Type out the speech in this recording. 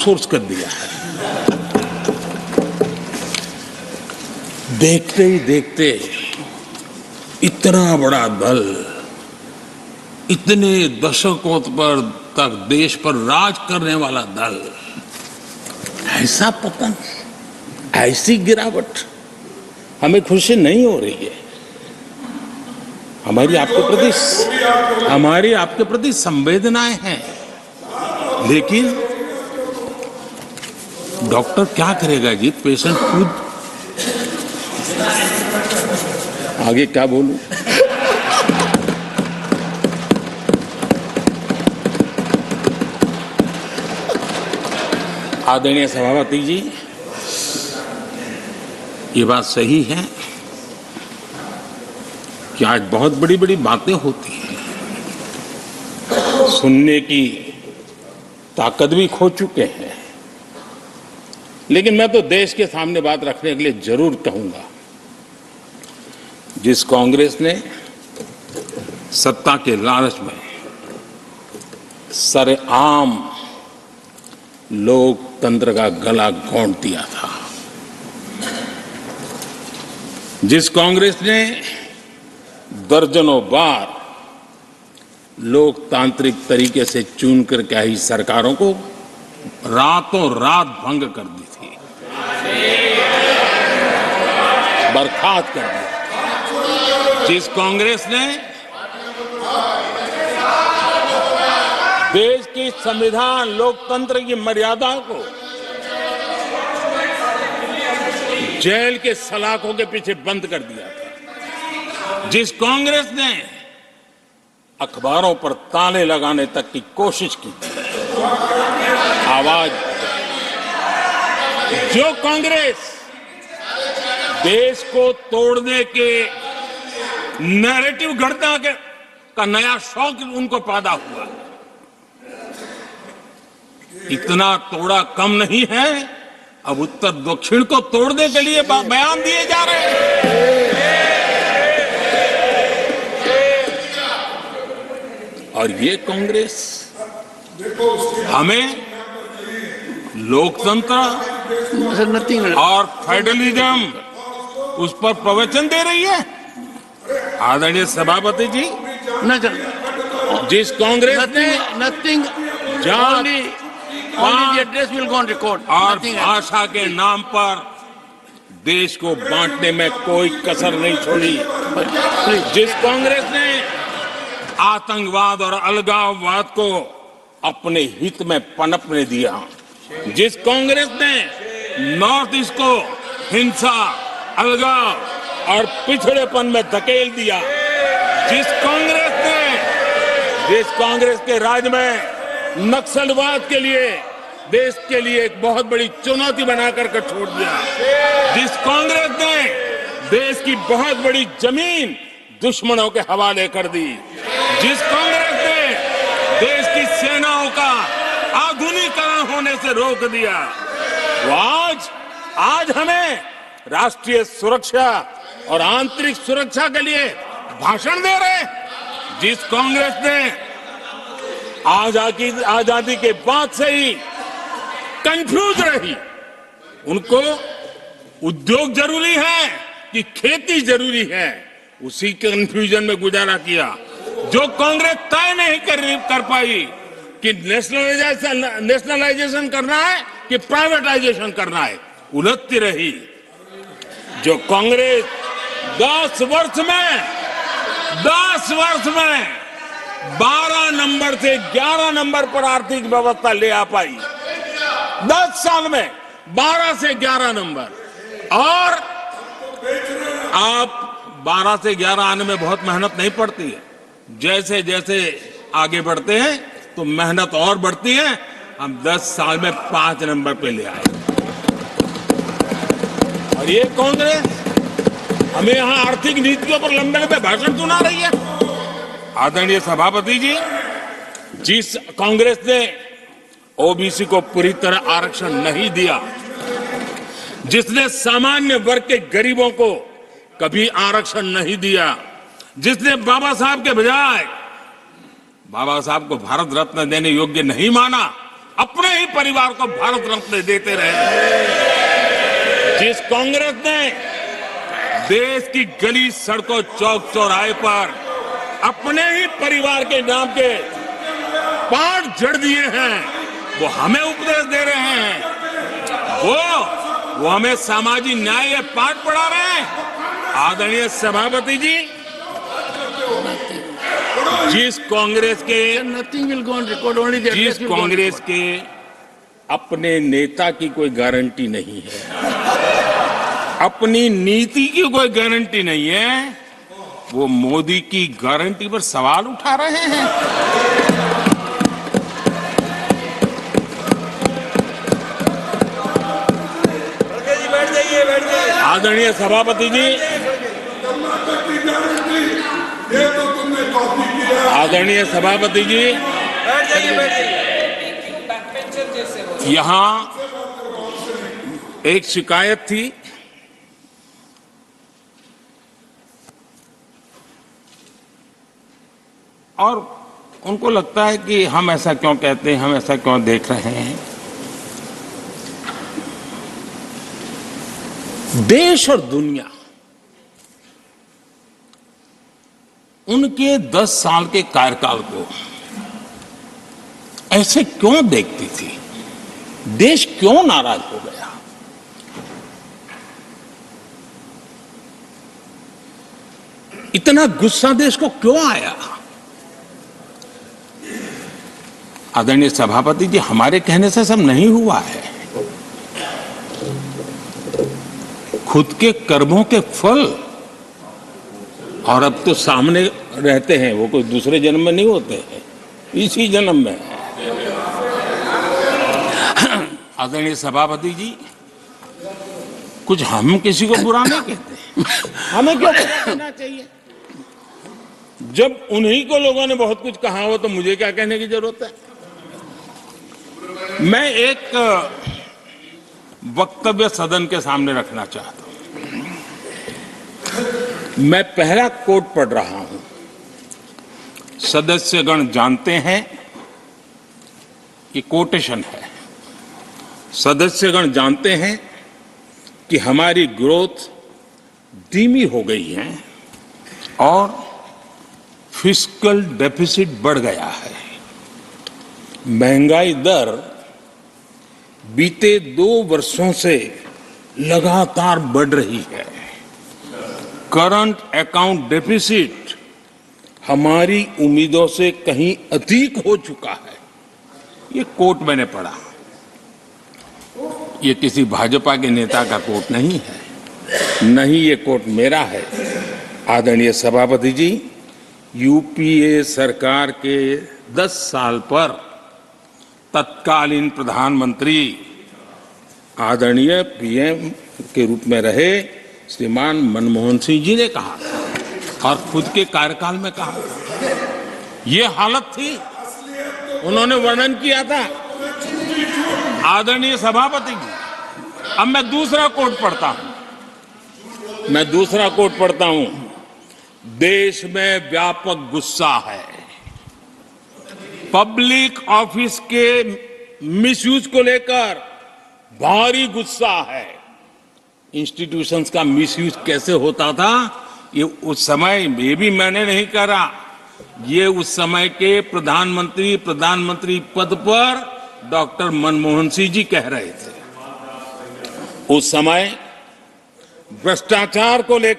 Source कर दिया है। देखते ही देखते इतना बड़ा दल इतने दशकों पर तक देश पर राज करने वाला दल, ऐसा पतन, ऐसी गिरावट, हमें खुशी नहीं हो रही है। हमारी आपके प्रति संवेदनाएं हैं, लेकिन डॉक्टर क्या करेगा जी, पेशेंट खुद। आगे क्या बोलूं? आदरणीय सभापति जी, ये बात सही है कि आज बहुत बड़ी बड़ी बातें होती हैं, सुनने की ताकत भी खो चुके हैं। लेकिन मैं तो देश के सामने बात रखने के लिए जरूर कहूंगा, जिस कांग्रेस ने सत्ता के लालच में सरेआम लोकतंत्र का गला घोंट दिया था, जिस कांग्रेस ने दर्जनों बार लोकतांत्रिक तरीके से चुन करके आई सरकारों को रातों रात भंग कर दी थी, बर्खास्त कर दिया, जिस कांग्रेस ने देश की संविधान लोकतंत्र की मर्यादा को जेल के सलाखों के पीछे बंद कर दिया था, जिस कांग्रेस ने अखबारों पर ताले लगाने तक की कोशिश की थी, आवाज, जो कांग्रेस देश को तोड़ने के नैरेटिव घड़ना का नया शौक उनको पैदा हुआ, इतना तोड़ा कम नहीं है, अब उत्तर दक्षिण को तोड़ने के लिए बयान दिए जा रहे हैं। और ये कांग्रेस हमें लोकतंत्र और फेडरलिज्म उस पर प्रवचन दे रही है। आदरणीय सभापति जी, जिस कांग्रेस ने nothing address will go on record और भाषा के नाम पर देश को बांटने में कोई कसर नहीं छोड़ी, जिस कांग्रेस ने आतंकवाद और अलगाववाद को अपने हित में पनपने दिया, जिस कांग्रेस ने नॉर्थ ईस्ट को हिंसा, अलगाव और पिछड़ेपन में धकेल दिया, जिस कांग्रेस के राज में नक्सलवाद के लिए देश के लिए एक बहुत बड़ी चुनौती बनाकर के छोड़ दिया, जिस कांग्रेस ने देश की बहुत बड़ी जमीन दुश्मनों के हवाले कर दी, जिस कांग्रेस ने देश की सेनाओं का आधुनिकीकरण होने से रोक दिया, वो आज हमें राष्ट्रीय सुरक्षा और आंतरिक सुरक्षा के लिए भाषण दे रहे, जिस कांग्रेस ने आजादी के बाद से ही कंफ्यूज रही, उनको उद्योग जरूरी है कि खेती जरूरी है, उसी कंफ्यूजन में गुजारा किया, जो कांग्रेस तय नहीं कर पाई कि नेशनलाइजेशन करना है कि प्राइवेटाइजेशन करना है, उलझती रही, जो कांग्रेस 10 वर्ष में 12 नंबर से 11 नंबर पर आर्थिक व्यवस्था ले आ पाई, 10 साल में 12 से 11 नंबर, और आप 12 से 11 आने में बहुत मेहनत नहीं पड़ती है, जैसे जैसे आगे बढ़ते हैं तो मेहनत और बढ़ती है, हम 10 साल में 5 नंबर पे ले आए। और ये कांग्रेस हमें यहां आर्थिक नीतियों पर लंबे लंबे भाषण सुना रही है। आदरणीय सभापति जी, जिस कांग्रेस ने ओबीसी को पूरी तरह आरक्षण नहीं दिया, जिसने सामान्य वर्ग के गरीबों को कभी आरक्षण नहीं दिया, जिसने बाबा साहब के बजाय बाबा साहब को भारत रत्न देने योग्य नहीं माना, अपने ही परिवार को भारत रत्न देते रहे। जिस कांग्रेस ने देश की गली सड़कों चौक चौराहे पर अपने ही परिवार के नाम के पाठ जड़ दिए हैं, वो हमें उपदेश दे रहे हैं। वो हमें सामाजिक न्याय के पाठ पढ़ा रहे हैं। आदरणीय सभापति जी, जिस कांग्रेस के Nothing will go on record, only the जिस address will go on Congress record. के अपने नेता की कोई गारंटी नहीं है, अपनी नीति की कोई गारंटी नहीं है, वो मोदी की गारंटी पर सवाल उठा रहे हैं। आदरणीय सभापति जी, आदरणीय सभापति जी, यहां एक शिकायत थी। और उनको लगता है कि हम ऐसा क्यों कहते हैं, हम ऐसा क्यों देख रहे हैं। देश और दुनिया उनके 10 साल के कार्यकाल को ऐसे क्यों देखती थी, देश क्यों नाराज हो गया। इतना गुस्सा देश को क्यों आया। आदरणीय सभापति जी, हमारे कहने से सब नहीं हुआ है। खुद के कर्मों के फल और अब तो सामने रहते हैं, वो कोई दूसरे जन्म में नहीं होते हैं, इसी जन्म में। आदरणीय सभापति जी, कुछ हम किसी को बुरा नहीं कहते, हमें क्यों बुरा कहना चाहिए। जब उन्हीं को लोगों ने बहुत कुछ कहा हो तो मुझे क्या कहने की जरूरत है। मैं एक वक्तव्य सदन के सामने रखना चाहता हूं। मैं पहला कोट पढ़ रहा हूं। सदस्यगण जानते हैं, ये कोटेशन है। सदस्यगण जानते हैं कि हमारी ग्रोथ धीमी हो गई है और फिस्कल डेफिसिट बढ़ गया है। महंगाई दर बीते 2 वर्षों से लगातार बढ़ रही है। करंट अकाउंट डेफिसिट हमारी उम्मीदों से कहीं अधिक हो चुका है। ये कोट मैंने पढ़ा, ये किसी भाजपा के नेता का कोट नहीं है, नहीं ये कोट मेरा है। आदरणीय सभापति जी, यूपीए सरकार के 10 साल पर तत्कालीन प्रधानमंत्री आदरणीय पीएम के रूप में रहे श्रीमान मनमोहन सिंह जी ने कहा था और खुद के कार्यकाल में कहा था। ये हालत थी, उन्होंने वर्णन किया था। आदरणीय सभापति जी, अब मैं दूसरा कोट पढ़ता हूं। देश में व्यापक गुस्सा है, पब्लिक ऑफिस के मिसयूज को लेकर भारी गुस्सा है। इंस्टीट्यूशंस का मिसयूज कैसे होता था, ये उस समय, ये भी मैंने नहीं करा, ये उस समय के प्रधानमंत्री पद पर डॉक्टर मनमोहन सिंह जी कह रहे थे। उस समय भ्रष्टाचार को लेकर